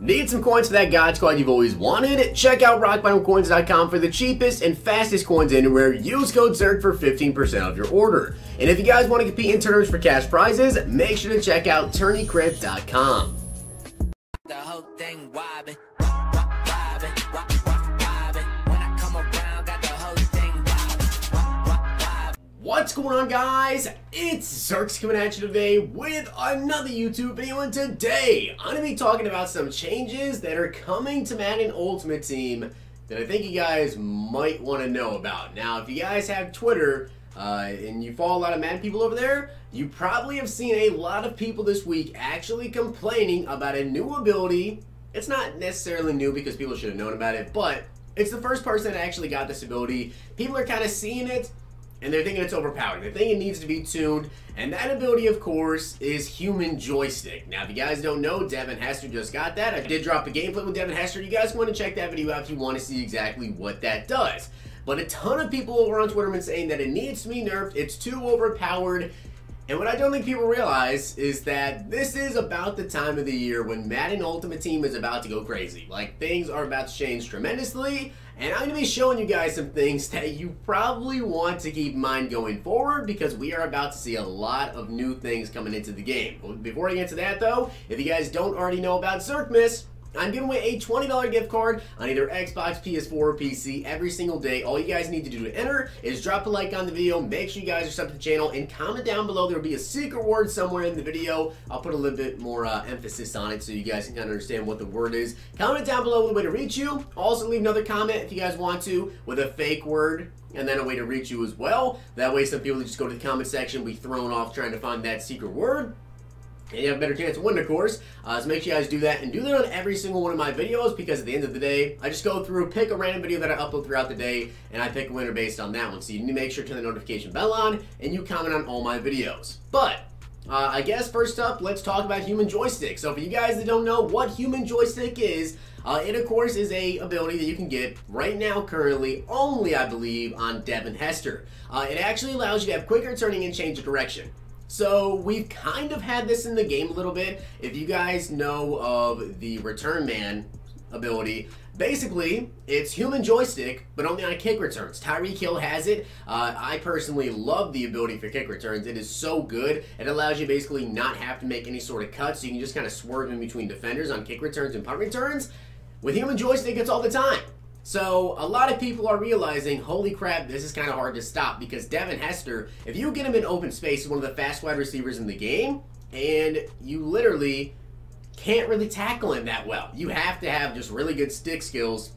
Need some coins for that God Squad you've always wanted? Check out rockbottomcoins.com for the cheapest and fastest coins anywhere. Use code Zirksee for 15% off your order. And if you guys want to compete in tournaments for cash prizes, make sure to check out tourneycrypt.com. The whole thing wobbin'. What's going on, guys? It's Zirksee coming at you today with another YouTube video, and today I'm going to be talking about some changes that are coming to Madden Ultimate Team that I think you guys might want to know about. Now, if you guys have Twitter and you follow a lot of Madden people over there, you probably have seen a lot of people this week actually complaining about a new ability. It's not necessarily new because people should have known about it, but it's the first person that actually got this ability. People are kind of seeing it, and they're thinking it's overpowered. They think it needs to be tuned, and that ability, of course, is Human Joystick. Now, if you guys don't know, Devin Hester just got that. I did drop a gameplay with Devin Hester. You guys want to check that video out if you want to see exactly what that does. But a ton of people over on Twitter have been saying that it needs to be nerfed. It's too overpowered. And what I don't think people realize is that this is about the time of the year when Madden Ultimate Team is about to go crazy. Like, things are about to change tremendously, and I'm going to be showing you guys some things that you probably want to keep in mind going forward, because we are about to see a lot of new things coming into the game. But before I get to that, though, if you guys don't already know about Zirksee, I'm giving away a $20 gift card on either Xbox, PS4, or PC every single day. All you guys need to do to enter is drop a like on the video, make sure you guys are subbed to the channel, and comment down below. There will be a secret word somewhere in the video. I'll put a little bit more emphasis on it so you guys can kind of understand what the word is. Comment down below with a way to reach you. Also, leave another comment if you guys want to with a fake word, and then a way to reach you as well. That way, some people that just go to the comment section will be thrown off trying to find that secret word, and you have a better chance of winning, of course. So make sure you guys do that, and do that on every single one of my videos, because at the end of the day, I just go through, pick a random video that I upload throughout the day, and I pick a winner based on that one. So you need to make sure to turn the notification bell on, and you comment on all my videos. But I guess first up, let's talk about Human Joystick. So for you guys that don't know what Human Joystick is, it of course is a ability that you can get right now currently only, I believe, on Devin Hester. It actually allows you to have quicker turning and change of direction. So we've kind of had this in the game a little bit. If you guys know of the Return Man ability, basically it's Human Joystick, but only on kick returns. Tyreek Hill has it. I personally love the ability for kick returns. It is so good. It allows you basically not have to make any sort of cuts, so you can just kind of swerve in between defenders on kick returns and punt returns. With Human Joystick, it's all the time. So a lot of people are realizing, holy crap, this is kind of hard to stop, because Devin Hester, if you get him in open space, is one of the fast wide receivers in the game, and you literally can't really tackle him that well. You have to have just really good stick skills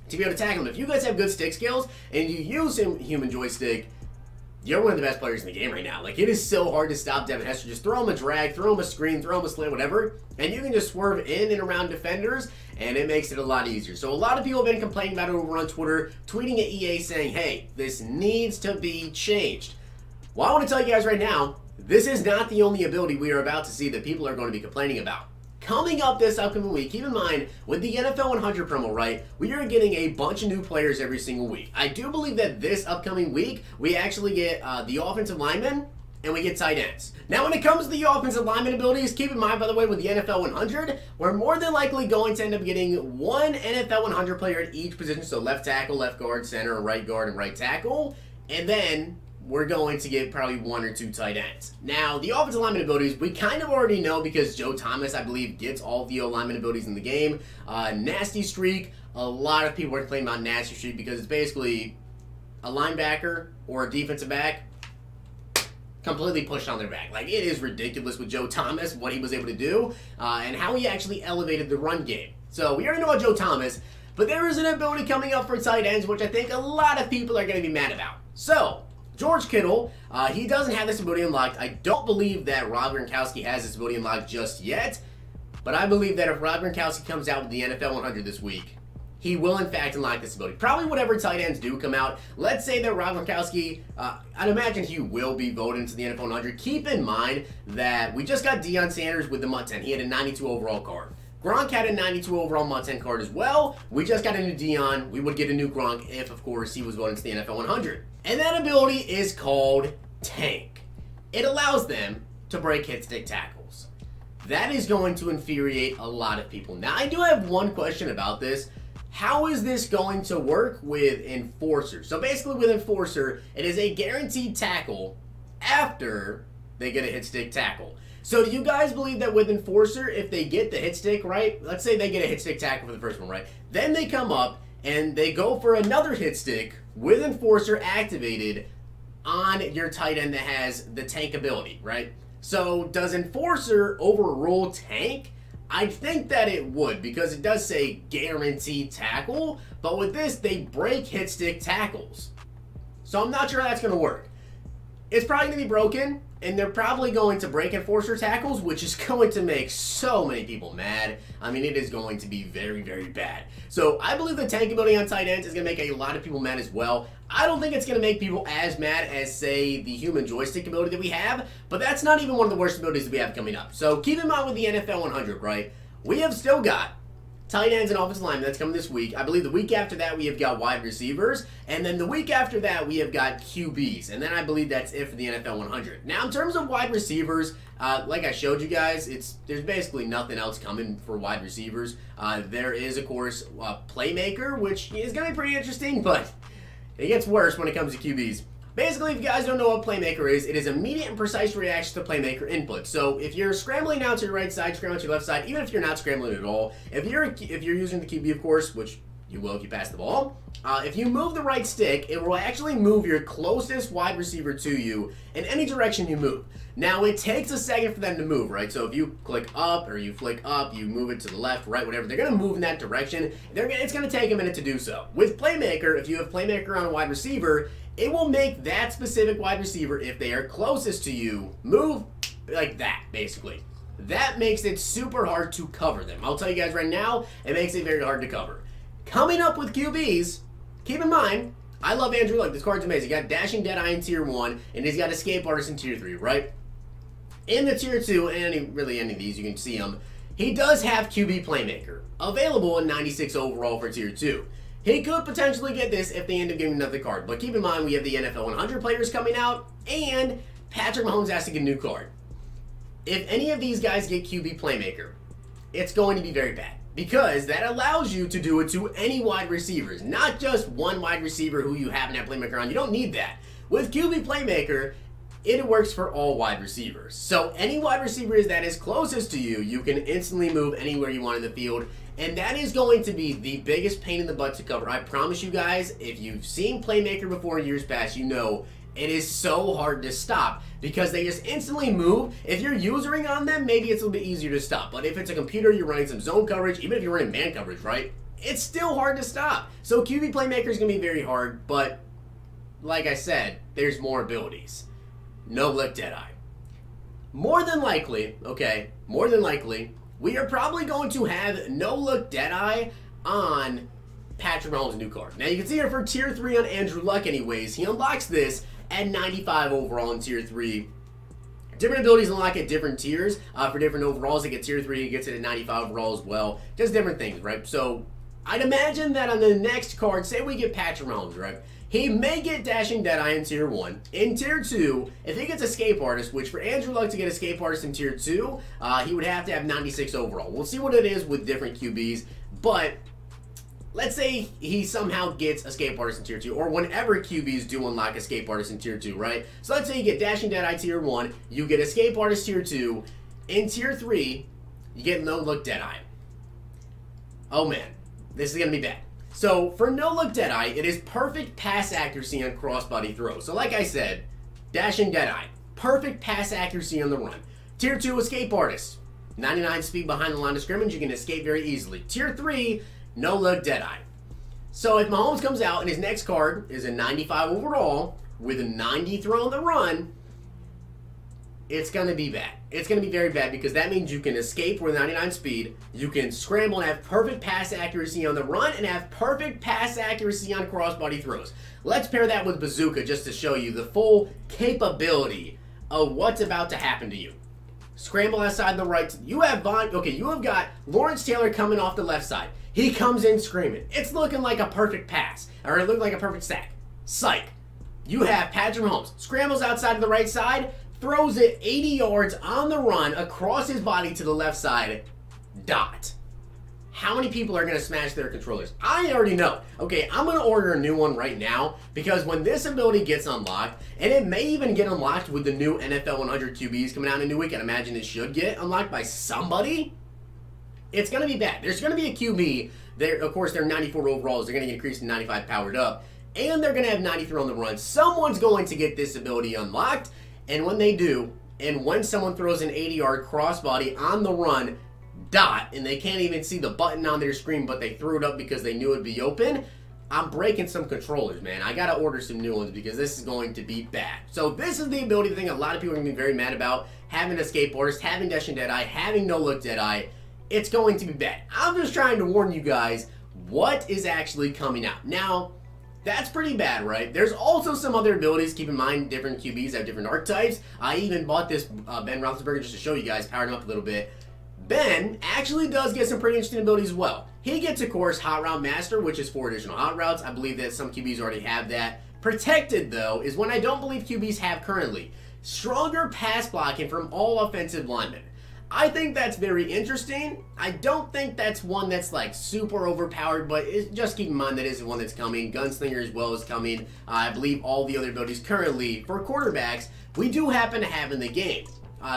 to be able to tackle him. If you guys have good stick skills and you use Human Joystick, you're one of the best players in the game right now. Like, it is so hard to stop Devin Hester. Just throw him a drag, throw him a screen, throw him a slant, whatever, and you can just swerve in and around defenders, and it makes it a lot easier. So a lot of people have been complaining about it over on Twitter, tweeting at EA saying, hey, this needs to be changed. Well, I want to tell you guys right now, this is not the only ability we are about to see that people are going to be complaining about. Coming up this upcoming week, keep in mind, with the NFL 100 promo, right, we are getting a bunch of new players every single week. I do believe that this upcoming week, we actually get the offensive linemen, and we get tight ends. Now, when it comes to the offensive lineman abilities, keep in mind, by the way, with the NFL 100, we're more than likely going to end up getting one NFL 100 player at each position, so left tackle, left guard, center, right guard, and right tackle, and then we're going to get probably one or two tight ends. Now, the offensive lineman abilities, we kind of already know, because Joe Thomas, I believe, gets all the lineman abilities in the game. Nasty Streak, a lot of people are complaining about Nasty Streak because it's basically a linebacker or a defensive back completely pushed on their back. Like, it is ridiculous with Joe Thomas, what he was able to do, and how he actually elevated the run game. So we already know about Joe Thomas, but there is an ability coming up for tight ends, which I think a lot of people are going to be mad about. So George Kittle, he doesn't have this ability unlocked. I don't believe that Rob Gronkowski has this ability unlocked just yet, but I believe that if Rob Gronkowski comes out with the NFL 100 this week, he will in fact unlock this ability. Probably whatever tight ends do come out. Let's say that Rob Gronkowski, I'd imagine he will be voted into the NFL 100. Keep in mind that we just got Deion Sanders with the MUT 10. He had a 92 overall card. Gronk had a 92 overall MUT 10 card as well. We just got a new Deion. We would get a new Gronk if, of course, he was voted into the NFL 100. And that ability is called Tank. It allows them to break hit stick tackles. that is going to infuriate a lot of people. Now, I do have one question about this. How is this going to work with Enforcer? So basically with Enforcer, it is a guaranteed tackle after they get a hit stick tackle. So do you guys believe that with Enforcer, if they get the hit stick, right? Let's say they get a hit stick tackle for the first one, right? Then they come up and they go for another hit stick with Enforcer activated on your tight end that has the tank ability, right? So does Enforcer overrule tank? I think that it would, because it does say guaranteed tackle, but with this, they break hit stick tackles. So I'm not sure how that's going to work. It's probably going to be broken, and they're probably going to break Enforcer tackles, which is going to make so many people mad. I mean, it is going to be very, very bad. So I believe the tank ability on tight ends is going to make a lot of people mad as well. I don't think it's going to make people as mad as, say, the human joystick ability that we have, but that's not even one of the worst abilities that we have coming up. So keep in mind with the NFL 100, right, we have still got tight ends and offensive linemen. That's coming this week. I believe the week after that we have got wide receivers, and then the week after that we have got QBs, and then I believe that's it for the NFL 100. Now in terms of wide receivers, like I showed you guys, there's basically nothing else coming for wide receivers. There is of course Playmaker, which is going to be pretty interesting, but it gets worse when it comes to QBs. Basically, if you guys don't know what Playmaker is, it is immediate and precise reaction to Playmaker input. So if you're scrambling out to your right side, scrambling to your left side, even if you're not scrambling at all, if you're using the QB, of course, which you will if you pass the ball, if you move the right stick, it will actually move your closest wide receiver to you in any direction you move. Now, it takes a second for them to move, right? So if you click up or you flick up, you move it to the left, right, whatever, they're going to move in that direction. It's going to take a minute to do so. With Playmaker, if you have Playmaker on a wide receiver, it will make that specific wide receiver, if they are closest to you, move like that, basically. That makes it super hard to cover them. I'll tell you guys right now, it makes it very hard to cover. Coming up with QBs, keep in mind, I love Andrew Luck. This card's amazing. He got Dashing Deadeye in Tier 1, and he's got Escape Artist in Tier 3, right? In the Tier 2, and really any of these, you can see him, he does have QB Playmaker, available in 96 overall for Tier 2. He could potentially get this if they end up giving another card. But keep in mind, we have the NFL 100 players coming out, and Patrick Mahomes has to get a new card. If any of these guys get QB Playmaker, it's going to be very bad, because that allows you to do it to any wide receivers, not just one wide receiver who you happen to have Playmaker on. You don't need that. With QB Playmaker, it works for all wide receivers. So any wide receiver that is closest to you, you can instantly move anywhere you want in the field. And that is going to be the biggest pain in the butt to cover. I promise you guys, if you've seen Playmaker before in years past, you know it is so hard to stop because they just instantly move. If you're usering on them, maybe it's a little bit easier to stop. But if it's a computer, you're running some zone coverage, even if you're running man coverage, right? It's still hard to stop. So QB Playmaker is going to be very hard, but like I said, there's more abilities. No Look Deadeye. More than likely, okay, more than likely, we are probably going to have No Look Deadeye on Patrick Mahomes' new card. Now you can see here for Tier 3 on Andrew Luck anyways, he unlocks this at 95 overall in Tier 3. Different abilities unlock at different tiers for different overalls. They get Tier 3, he gets it at 95 overall as well. Just different things, right? So I'd imagine that on the next card, say we get Patrick Mahomes, right? He may get Dashing Deadeye in Tier 1. In Tier 2, if he gets Escape Artist, which for Andrew Luck to get Escape Artist in Tier 2, he would have to have 96 overall. We'll see what it is with different QBs, but let's say he somehow gets Escape Artist in Tier 2, or whenever QBs do unlock Escape Artist in Tier 2, right? So let's say you get Dashing Deadeye Tier 1, you get Escape Artist Tier 2, in Tier 3, you get No Look Deadeye. Oh man, this is going to be bad. So, for No Look Deadeye, it is perfect pass accuracy on crossbody throws. So, like I said, Dashing Deadeye, perfect pass accuracy on the run. Tier 2, Escape Artist, 99 speed behind the line of scrimmage, you can escape very easily. Tier 3, No Look Deadeye. So, if Mahomes comes out and his next card is a 95 overall with a 90 throw on the run, it's going to be bad. It's going to be very bad because that means you can escape with 99 speed, you can scramble and have perfect pass accuracy on the run, and have perfect pass accuracy on crossbody throws. Let's pair that with Bazooka just to show you the full capability of what's about to happen to you. Scramble outside the right. You have got Lawrence Taylor coming off the left side. He comes in screaming. It's looking like a perfect pass, or it looked like a perfect sack. Psych. You have Patrick Mahomes. Scrambles outside to the right side, throws it 80 yards on the run across his body to the left side, dot. How many people are going to smash their controllers? I already know. Okay, I'm going to order a new one right now because when this ability gets unlocked, and it may even get unlocked with the new NFL 100 QBs coming out in a new week, and imagine it should get unlocked by somebody, it's going to be bad. There's going to be a QB. Of course, they're 94 overalls. They're going to get increased to 95 powered up, and they're going to have 93 on the run. Someone's going to get this ability unlocked, and when they do, and when someone throws an 80-yard crossbody on the run, dot, and they can't even see the button on their screen, but they threw it up because they knew it'd be open, I'm breaking some controllers, man. I gotta order some new ones because this is going to be bad. So this is the ability thing a lot of people are gonna be very mad about. Having Escape Artist, having Dashing Deadeye, having No Look Deadeye, it's going to be bad. I'm just trying to warn you guys what is actually coming out. Now, that's pretty bad, right? There's also some other abilities. Keep in mind, different QBs have different archetypes. I even bought this Ben Roethlisberger just to show you guys, powered him up a little bit. Ben actually does get some pretty interesting abilities as well. He gets, of course, Hot Route Master, which is 4 additional hot routes. I believe that some QBs already have that. Protected, though, is one I don't believe QBs have currently. Stronger pass blocking from all offensive linemen. I think that's very interesting. I don't think that's one that's like super overpowered, but just keep in mind that is one that's coming. Gunslinger as well is coming. I believe all the other abilities currently for quarterbacks we do happen to have in the game.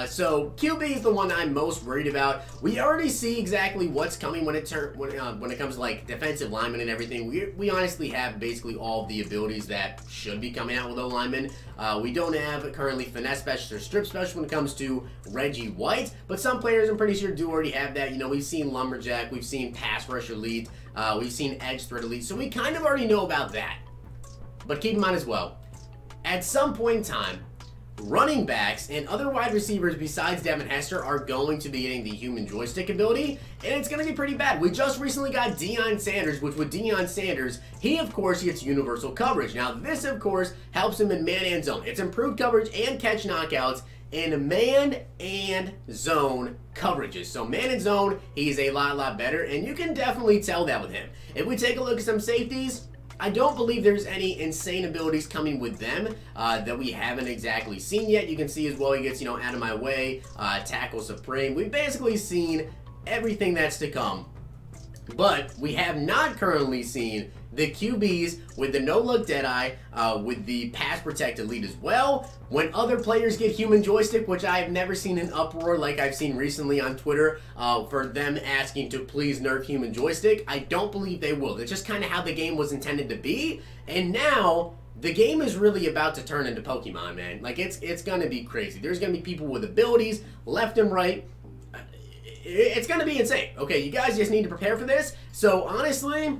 So QB is the one I'm most worried about. We already see exactly what's coming when it comes to like defensive linemen and everything. We honestly have basically all the abilities that should be coming out with O-linemen. We don't have currently finesse specialist or strip specialist when it comes to Reggie White, but some players I'm pretty sure do already have that. You know, we've seen lumberjack, we've seen pass rush elite, we've seen edge threat elite, so we kind of already know about that. But keep in mind as well, at some point in time, running backs and other wide receivers besides Devin Hester are going to be getting the human joystick ability, and it's going to be pretty bad. We just recently got Deion Sanders, which with Deion Sanders, he of course gets universal coverage. Now this of course helps him in man and zone. It's improved coverage and catch knockouts in man and zone coverages. So man and zone, he's a lot better, and you can definitely tell that with him. If we take a look at some safeties, I don't believe there's any insane abilities coming with them that we haven't exactly seen yet. You can see as well he gets, you know, out of my way, tackle supreme. We've basically seen everything that's to come. But we have not currently seen the QBs with the no-look Deadeye, with the pass protect elite as well. When other players get human joystick, which I have never seen an uproar like I've seen recently on Twitter for them asking to please nerf human joystick, I don't believe they will. That's just kind of how the game was intended to be. And now the game is really about to turn into Pokemon, man. Like it's going to be crazy. There's going to be people with abilities left and right. It's going to be insane. Okay, you guys just need to prepare for this. So honestly,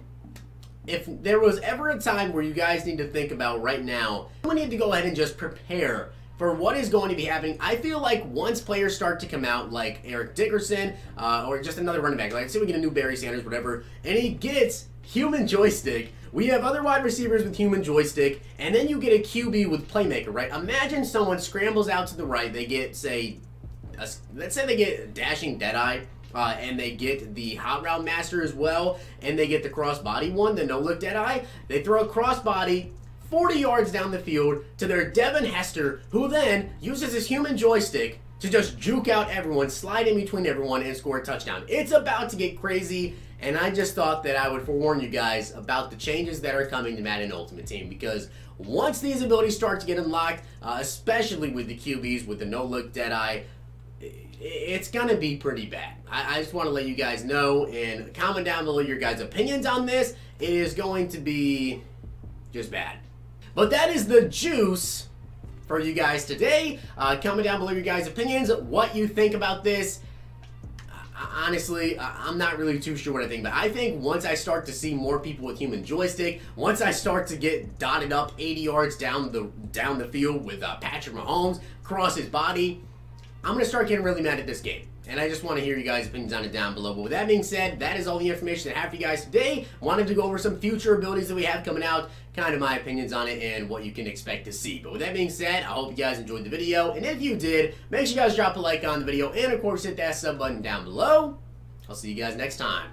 if there was ever a time where you guys need to think about right now, we need to go ahead and just prepare for what is going to be happening. I feel like once players start to come out, like Eric Dickerson, or just another running back, like let's say we get a new Barry Sanders, whatever, and he gets human joystick, we have other wide receivers with human joystick, and then you get a QB with Playmaker, right? Imagine someone scrambles out to the right, they get, say, let's say they get Dashing Deadeye, and they get the Hot Route Master as well, and they get the crossbody one, the no-look Deadeye. They throw a crossbody 40 yards down the field to their Devin Hester, who then uses his human joystick to just juke out everyone, slide in between everyone, and score a touchdown. It's about to get crazy, and I just thought that I would forewarn you guys about the changes that are coming to Madden Ultimate Team, because once these abilities start to get unlocked, especially with the QBs, with the no-look Deadeye, it's gonna be pretty bad. I just want to let you guys know, and comment down below your guys' opinions on this. It is going to be just bad. But that is the juice for you guys today. Comment down below your guys' opinions, what you think about this. Honestly, I'm not really too sure what I think, but I think once I start to see more people with human joystick, once I start to get dotted up 80 yards down the field with Patrick Mahomes across his body, I'm going to start getting really mad at this game. And I just want to hear you guys' opinions on it down below. But with that being said, that is all the information I have for you guys today. Wanted to go over some future abilities that we have coming out, kind of my opinions on it, and what you can expect to see. But with that being said, I hope you guys enjoyed the video. And if you did, make sure you guys drop a like on the video. And of course, hit that sub button down below. I'll see you guys next time.